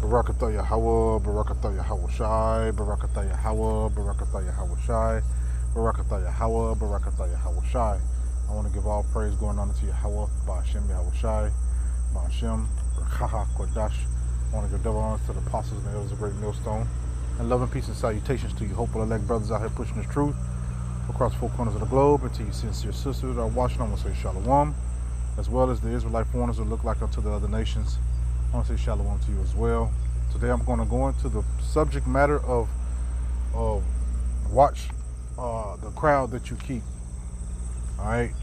Barakatah Yahweh, Barakatah Yahweh Shai, Barakatah Yahweh, Barakatah Yahweh Shai, Barakatah Yahweh, Barakatah Yahweh Shai. I want to give all praise going on to Yahweh, Ba'ashem Yahweh Shai, Ba'ashem, Rakaha Kodash. I want to give double honors to the apostles and the elders of Great Millstone. And love and peace and salutations to you hopeful elect brothers out here pushing the truth across the four corners of the globe, and to you sincere sisters that are watching. I want to say shalom, as well as the Israelite foreigners that look like unto the other nations. I want to say shalom to you as well. Today I'm going to go into the subject matter of watch the crowd that you keep. All right,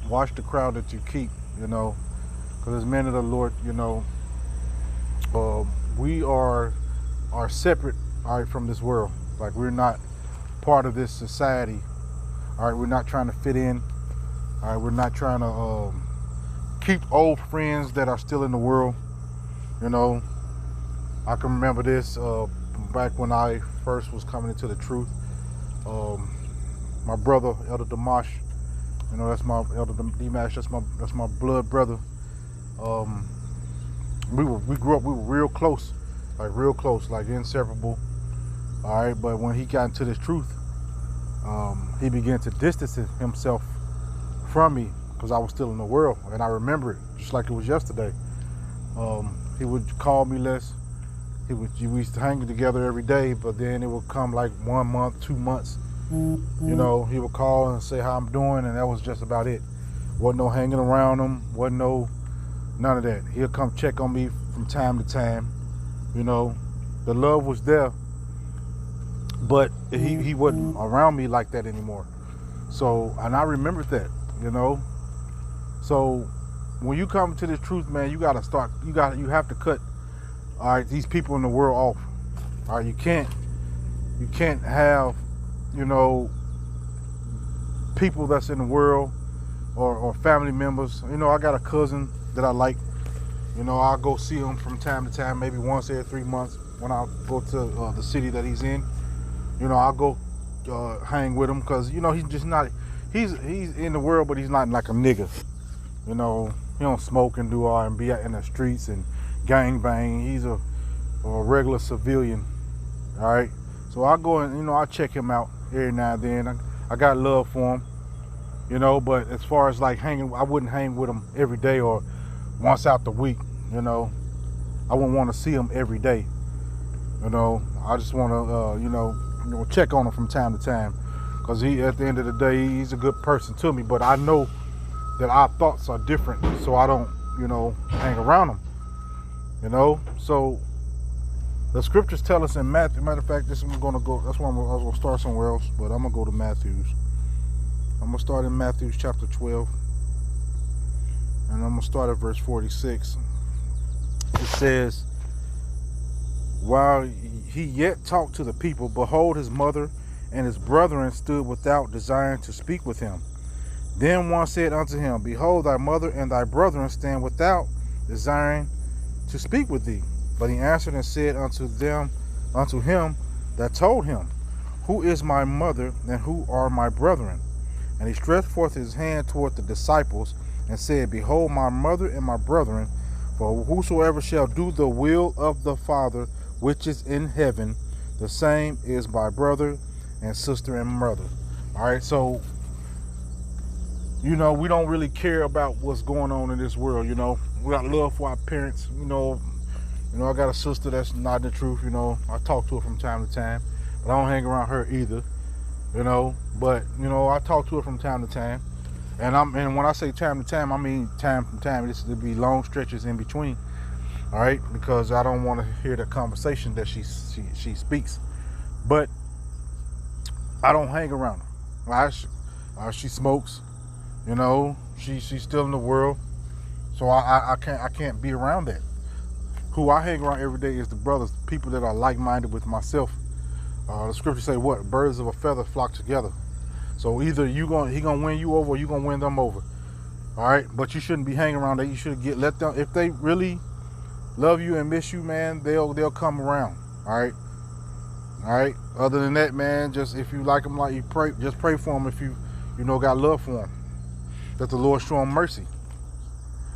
watch the crowd that you keep. Because as men of the Lord, we are separate. All right, from this world. Like, we're not part of this society. All right, we're not trying to fit in. All right, we're not trying to keep old friends that are still in the world. I can remember this back when I first was coming into the truth. My brother, Elder Damash, that's my Elder Dimash, that's my blood brother. We grew up, we were real close, like inseparable. All right, but when he got into this truth, he began to distance himself from me because I was still in the world, and I remember it just like it was yesterday. He would call me less. We used to hang together every day, but then it would come like 1 month, 2 months. He would call and say how I'm doing, and that was just about it. Wasn't no hanging around him. Wasn't none of that. He'll come check on me from time to time. The love was there, but he wasn't around me like that anymore. So, and I remembered that. So when you come to this truth, man, you have to cut, all right, these people in the world off. All right, you can't have, people that's in the world or family members. I got a cousin that I like. I'll go see him from time to time, maybe once every 3 months when I go to the city that he's in. I'll go hang with him because, he's just not, he's in the world, but he's not like a nigga. He don't smoke and do all and be out in the streets and gang bang. He's a regular civilian, all right? So I go and, I check him out every now and then. I got love for him, but as far as like hanging, I wouldn't hang with him every day or once out the week, I wouldn't want to see him every day, I just want to, check on him from time to time because at the end of the day, he's a good person to me, but I know that our thoughts are different, so I don't, hang around him, So the scriptures tell us in Matthew. Matter of fact, that's why I was gonna start somewhere else, but I'm gonna go to Matthew's. I'm gonna start in Matthew chapter 12, and I'm gonna start at verse 46. It says, while he yet talked to the people, behold, his mother and his brethren stood without, desiring to speak with him. Then one said unto him, behold, thy mother and thy brethren stand without, desiring to speak with thee. But he answered and said unto him that told him, who is my mother and who are my brethren? And he stretched forth his hand toward the disciples and said, behold, my mother and my brethren, for whosoever shall do the will of the Father which is in heaven, the same is my brother and sister and mother. All right, so we don't really care about what's going on in this world. We got love for our parents. I got a sister that's not the truth. I talk to her from time to time, but I don't hang around her either. But I talk to her from time to time, and when I say time to time, I mean time from time. This would be long stretches in between. All right, because I don't want to hear the conversation that she speaks, but I don't hang around her. She smokes. She's still in the world, so I can't be around that. Who I hang around every day is the brothers, people that are like-minded with myself. The scriptures say what? Birds of a feather flock together. So either he gonna win you over or you gonna win them over. All right, but you shouldn't be hanging around that. You should let them, if they really love you and miss you, man, they'll come around. All right. Other than that, man, just if you like them, like you pray, just pray for them. If you got love for them, that the Lord show them mercy.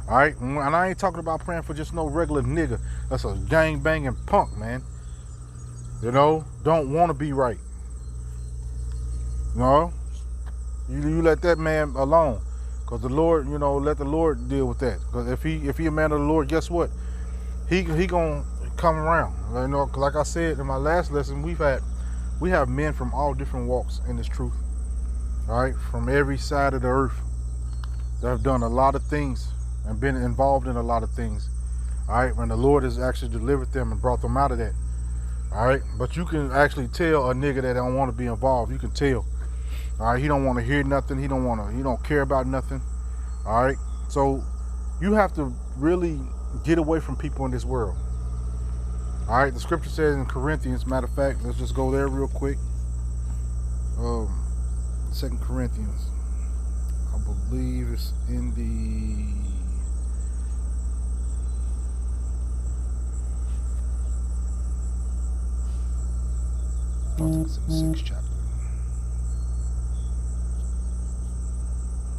All right, and I ain't talking about praying for just no regular nigga. That's a gang banging punk, man. You know, don't want to be right. You know, you let that man alone, cause the Lord, you know, let the Lord deal with that. Cause if he a man of the Lord, guess what? He gonna come around. You know, like I said in my last lesson, we have men from all different walks in this truth. All right, from every side of the earth that have done a lot of things and been involved in a lot of things. All right, when the Lord has actually delivered them and brought them out of that. All right, but you can actually tell a nigga that don't want to be involved. You can tell. All right, he don't want to hear nothing. He don't care about nothing. All right, so you have to really get away from people in this world. All right, the scripture says in Corinthians, matter of fact, let's just go there real quick. 2 Corinthians, I believe it's in the sixth chapter.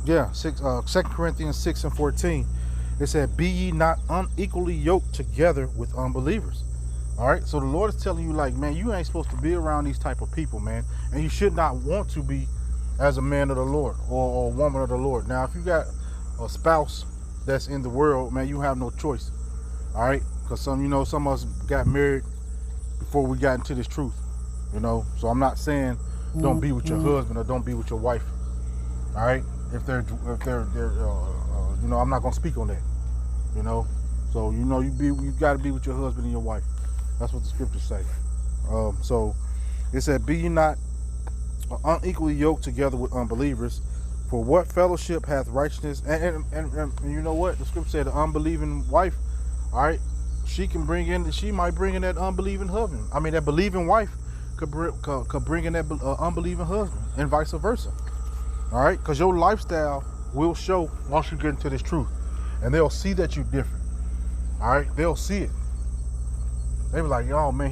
Yeah, 2 Corinthians 6 and 14. It said, be ye not unequally yoked together with unbelievers. All right, so the Lord is telling you, like, man, you ain't supposed to be around these type of people, man. And you should not want to be as a man of the Lord or a woman of the Lord. Now, if you got a spouse that's in the world, man, you have no choice. All right, because some of us got married before we got into this truth. You know, so I'm not saying don't be with your husband or don't be with your wife. All right, if they're you know, I'm not gonna speak on that. You know, so you know you got to be with your husband and your wife. That's what the scriptures say. So it said, be ye not unequally yoked together with unbelievers. For what fellowship hath righteousness? And you know what the scripture said, the unbelieving wife, all right, she might bring in that unbelieving husband. I mean, that believing wife could bring in that unbelieving husband, and vice versa. All right, because your lifestyle will show once you get into this truth, and they'll see that you're different. All right, they'll see it. They be like, "Oh man,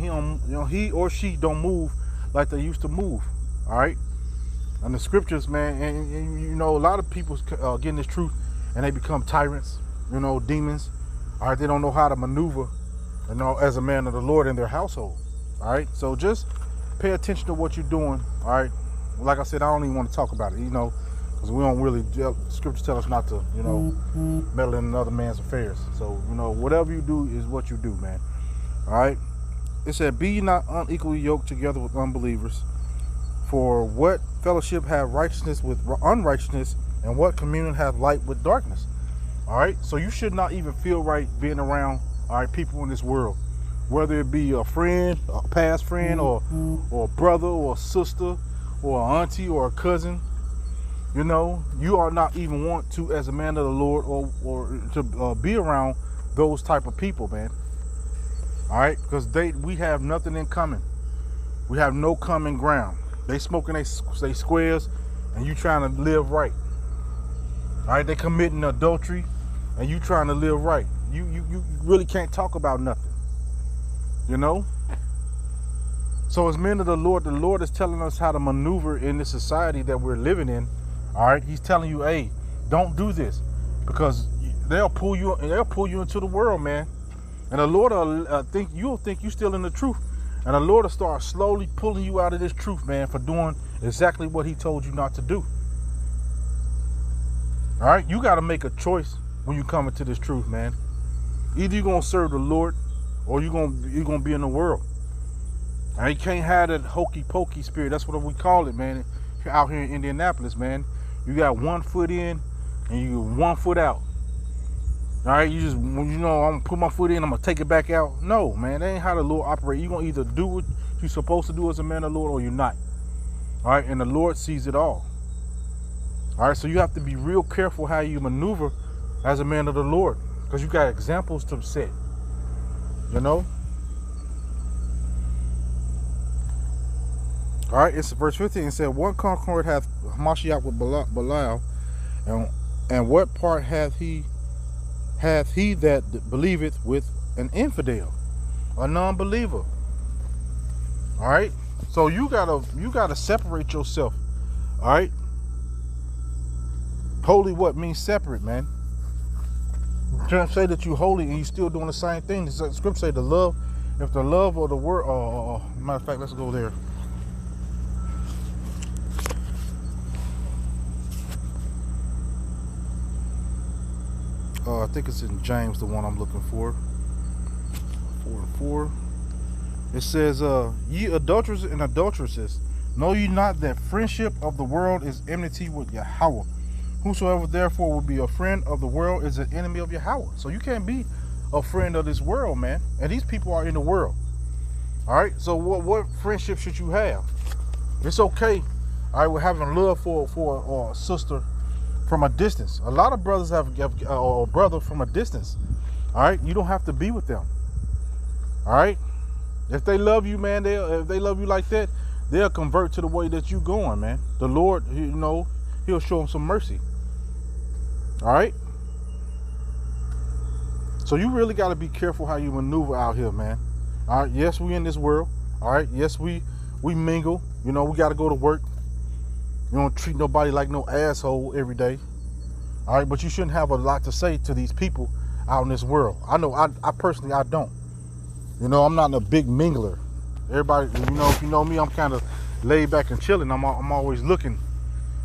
he or she don't move like they used to move." All right, and the scriptures, man, and you know, a lot of people get in this truth and they become tyrants, you know, demons. All right, they don't know how to maneuver, you know, as a man of the Lord in their household. All right, so just pay attention to what you're doing. All right, like I said, I don't even want to talk about it, you know, because we don't really. Scriptures tell us not to, you know, meddle in another man's affairs. So you know, whatever you do is what you do, man. All right, it said, be ye not unequally yoked together with unbelievers. For what fellowship have righteousness with unrighteousness, and what communion have light with darkness? All right, so you should not even feel right being around, all right, people in this world, whether it be a friend, a past friend, or a brother, or a sister, or an auntie, or a cousin. You know, you are not even want to, as a man of the Lord, or to be around those type of people, man. All right, because we have nothing in common. We have no common ground. They smoking they squares, and you trying to live right. All right, they committing adultery, and you trying to live right. You really can't talk about nothing. You know. So as men of the Lord is telling us how to maneuver in this society that we're living in. All right, He's telling you, hey, don't do this, because they'll pull you into the world, man. And the Lord will think you're still in the truth. And the Lord will start slowly pulling you out of this truth, man, for doing exactly what He told you not to do. All right, you got to make a choice when you come into this truth, man. Either you're gonna serve the Lord, or you're gonna be in the world. And you can't have that hokey pokey spirit. That's what we call it, man. Out here in Indianapolis, man, you got 1 foot in and you 1 foot out. All right, you just, you know, I'm gonna put my foot in, I'm gonna take it back out. No, man, that ain't how the Lord operates. You're gonna either do what you're supposed to do as a man of the Lord, or you're not. All right, and the Lord sees it all. All right, so you have to be real careful how you maneuver as a man of the Lord, because you got examples to set. You know. All right, it's verse 15. It said, "One concord hath Mashiach with Belial, and what part hath he that believeth with an infidel, a non-believer?" All right, so you gotta separate yourself. All right, holy what means separate, man. Can't say that you holy and you still doing the same thing. The scripture say the love, if the love of the world, matter of fact, let's go there. I think it's in James, the one I'm looking for. 4:4. It says, ye adulterers and adulteresses, know ye not that friendship of the world is enmity with Yahweh? Whosoever therefore will be a friend of the world is an enemy of Yahweh. So you can't be a friend of this world, man. And these people are in the world. All right. So what friendship should you have? It's okay. All right, we're having love for a sister from a distance. A lot of brothers have a brother from a distance. All right. You don't have to be with them. All right. If they love you, man, if they love you like that, they'll convert to the way that you're going, man. The Lord, He'll show them some mercy. All right. So you really got to be careful how you maneuver out here, man. All right. Yes, we in this world. All right. Yes, we mingle. We got to go to work. You don't treat nobody like no asshole every day. All right. But you shouldn't have a lot to say to these people out in this world. I know. I personally, I don't. I'm not a big mingler. Everybody, if you know me, I'm kind of laid back and chilling. I'm always looking,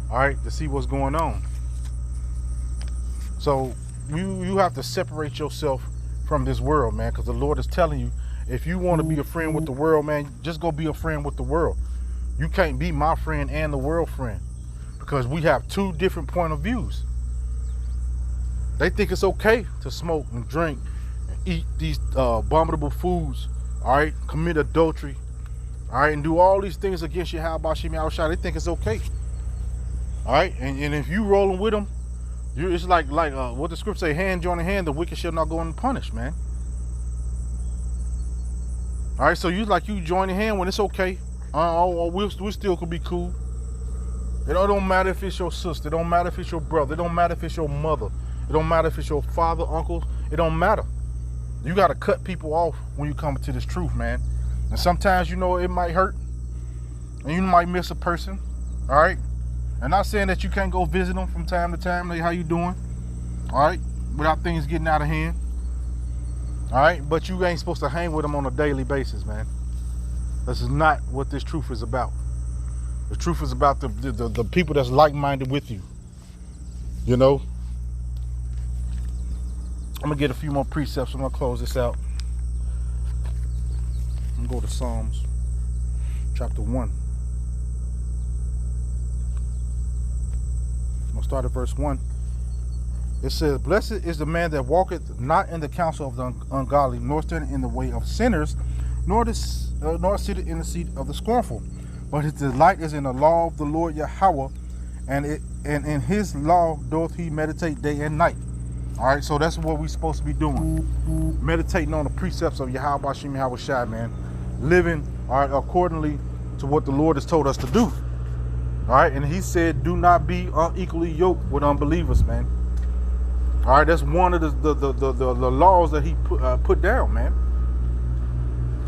all right, to see what's going on. So you have to separate yourself from this world, man, because the Lord is telling you, if you want to be a friend with the world, man, just go be a friend with the world. You can't be my friend and the world friend, because we have two different point of views. They think it's okay to smoke and drink and eat these abominable foods, all right, commit adultery, all right, and do all these things against you. How about Shimi Awashai? They think it's okay. All right, and if you rolling with them, it's like what the scripture say, hand joining hand, the wicked shall not go unpunished, man. All right, so you join your hand when it's okay. We still could be cool. It don't matter if it's your sister. It don't matter if it's your brother. It don't matter if it's your mother. It don't matter if it's your father, uncle. It don't matter. You got to cut people off when you come to this truth, man. And sometimes, it might hurt. And you might miss a person. All right. And not saying that you can't go visit them from time to time. Like, how you doing? All right. Without things getting out of hand. All right. But you ain't supposed to hang with them on a daily basis, man. This is not what this truth is about. The truth is about the people that's like-minded with you. I'm going to get a few more precepts. I'm going to close this out. I'm going to go to Psalms chapter 1. I'm going to start at verse 1. It says, blessed is the man that walketh not in the counsel of the ungodly, nor standeth in the way of sinners, nor sitteth in the seat of the scornful. But his delight is in the law of the Lord Yahweh, and in his law doth he meditate day and night. All right, so that's what we're supposed to be doing. Meditating on the precepts of Yahweh Bashim Yahweh Shai, man. Living, all right, accordingly to what the Lord has told us to do. All right, and he said, do not be unequally yoked with unbelievers, man. All right, that's one of the laws that he put down, man.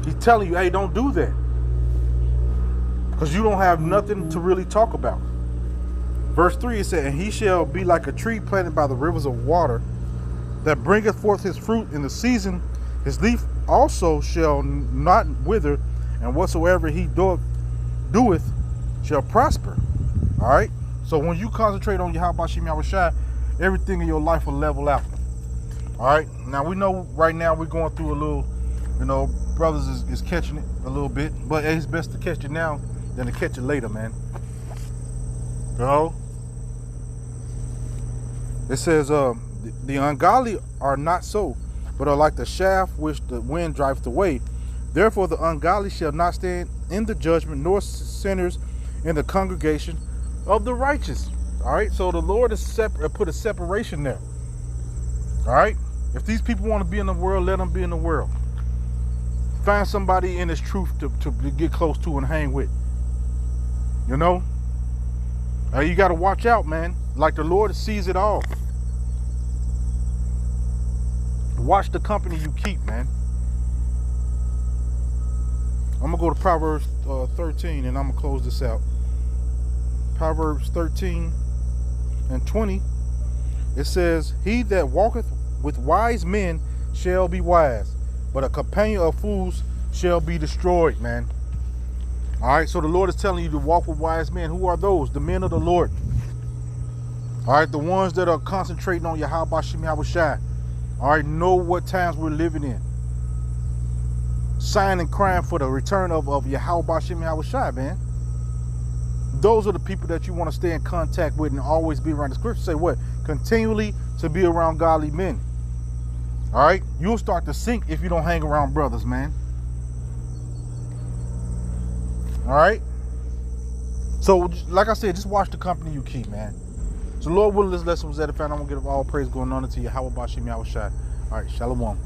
He's telling you, hey, don't do that. Because you don't have nothing to really talk about. Verse 3, it said, and he shall be like a tree planted by the rivers of water, that bringeth forth his fruit in the season. His leaf also shall not wither, and whatsoever he doeth shall prosper. All right? So when you concentrate on Yahweh Bashim Yahweh Shai, everything in your life will level out. All right? Now, we know right now we're going through a little, brothers is catching it a little bit, but it's best to catch it now than to catch it later, man. It says, the ungodly are not so, but are like the shaft which the wind driveth away. Therefore the ungodly shall not stand in the judgment, nor sinners in the congregation of the righteous. All right, so the Lord has put a separation there. All right, if these people want to be in the world, let them be in the world. Find somebody in this truth to get close to and hang with. You got to watch out, man. Like the Lord sees it all. Watch the company you keep, man. I'm going to go to Proverbs 13, and I'm going to close this out. Proverbs 13 and 20. It says, he that walketh with wise men shall be wise, but a companion of fools shall be destroyed, man. All right, so the Lord is telling you to walk with wise men. Who are those? The men of the Lord. All right, the ones that are concentrating on Yahweh Bashim Yahushai. All right, know what times we're living in. Sighing and crying for the return of Yahweh Bashim Yahushai, man. Those are the people that you want to stay in contact with and always be around. The scripture say what? Continually to be around godly men. All right, you'll start to sink if you don't hang around brothers, man. All right. So, like I said, just watch the company you keep, man. So, Lord willing, this lesson was edified. I'm going to give all praise going on unto Yahweh Bashim Yahushai. All right, shalom.